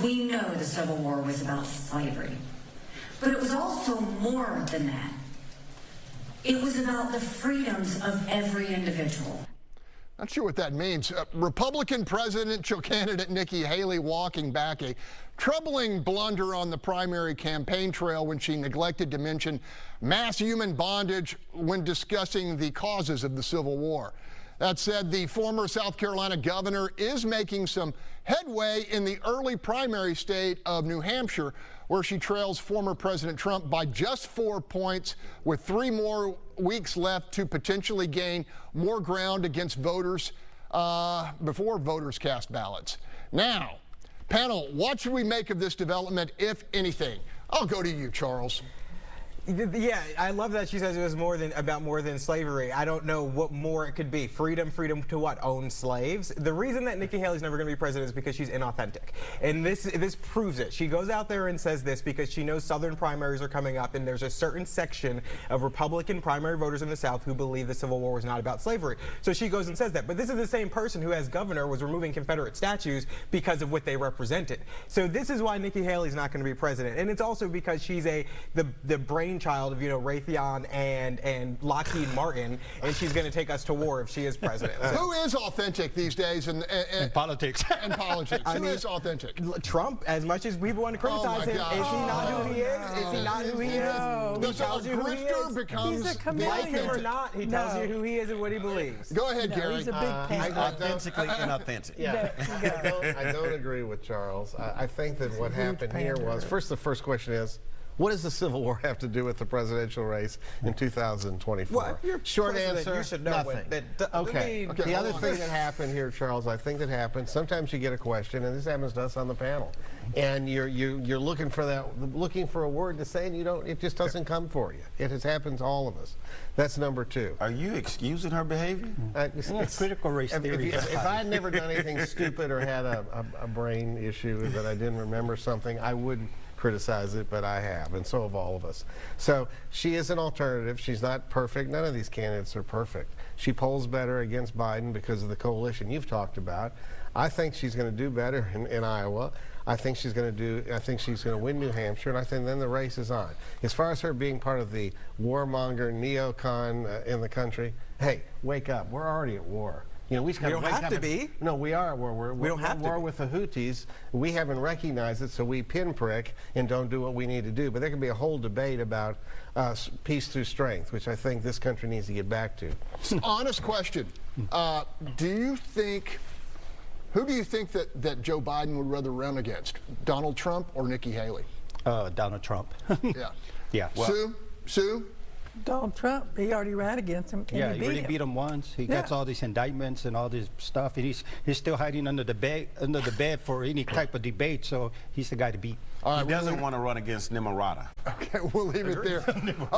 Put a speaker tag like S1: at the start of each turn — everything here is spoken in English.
S1: We know the Civil War was about slavery, but it was also more than that. It was about the freedoms of every individual.
S2: Not sure what that means. Republican presidential candidate Nikki Haley walking back a troubling blunder on the primary campaign trail when she neglected to mention mass human bondage when discussing the causes of the Civil War. That said, the former South Carolina governor is making some headway in the early primary state of New Hampshire, where she trails former President Trump by just 4 points, with 3 more weeks left to potentially gain more ground against voters before voters cast ballots. Now, panel, what should we make of this development, if anything? I'll go to you, Charles.
S3: Yeah, I love that she says it was more than slavery. I don't know what more it could be. Freedom to what? Own slaves? The reason that Nikki Haley's never going to be president is because she's inauthentic. And this proves it. She goes out there and says this because she knows Southern primaries are coming up, and there's a certain section of Republican primary voters in the South who believe the Civil War was not about slavery. So she goes and says that. But this is the same person who, as governor, was removing Confederate statues because of what they represented. So this is why Nikki Haley's not going to be president. And it's also because she's the brainchild of, Raytheon and Lockheed Martin, and she's going to take us to war if she is president. So.
S2: Who is authentic these days in
S4: politics?
S2: And politics. Who is authentic?
S3: Trump, as much as people want to criticize him, is he not who he is? Is he not who he is?
S2: No.
S3: He tells you who he is.
S2: Becomes
S5: He's a chameleon.
S3: Like him or not, he tells you who he is and what he believes.
S2: Go ahead, Gary.
S5: He's a big
S4: He's authentically inauthentic.
S6: Yeah, I don't agree with Charles. I think that what happened here was, the first question is, what does the Civil War have to do with the presidential race in 2024?
S3: Well, you're
S6: short
S3: president,
S6: answer,
S3: you should know
S6: nothing.
S3: Okay.
S6: The other thing that happened here, Charles, I think that happens, sometimes you get a question, and this happens to us on the panel, and you're looking for a word to say, and it just doesn't come for you. It has happened to all of us. That's number 2.
S4: Are you excusing her behavior?
S6: It's
S4: critical race theory.
S6: If I had never done anything stupid or had a brain issue that I didn't remember something, I would criticize it, but I have, and so have all of us. So she is an alternative. She's not perfect. None of these candidates are perfect. She polls better against Biden because of the coalition you've talked about. I think she's going to do better in Iowa. I think she's going to win New Hampshire, and I think then the race is on. As far as her being part of the warmonger neocon in the country, hey, wake up. We're already at war. We just
S3: don't have to be.
S6: No, we are at war.
S3: We don't have
S6: to. We're at war with the Houthis. We haven't recognized it, so we pinprick and don't do what we need to do. But there can be a whole debate about peace through strength, which I think this country needs to get back to.
S2: Honest question. Who do you think that Joe Biden would rather run against? Donald Trump or Nikki Haley?
S4: Donald Trump.
S2: Yeah.
S4: Yeah. Well,
S2: Sue?
S5: Donald Trump, he already ran against him. And
S4: he already beat him once. He gets all these indictments and all this stuff, and he's still hiding under the bed for any type of debate. So he's the guy to beat.
S2: All right,
S7: he doesn't want to run against Nimrata.
S2: Okay, we'll leave it there.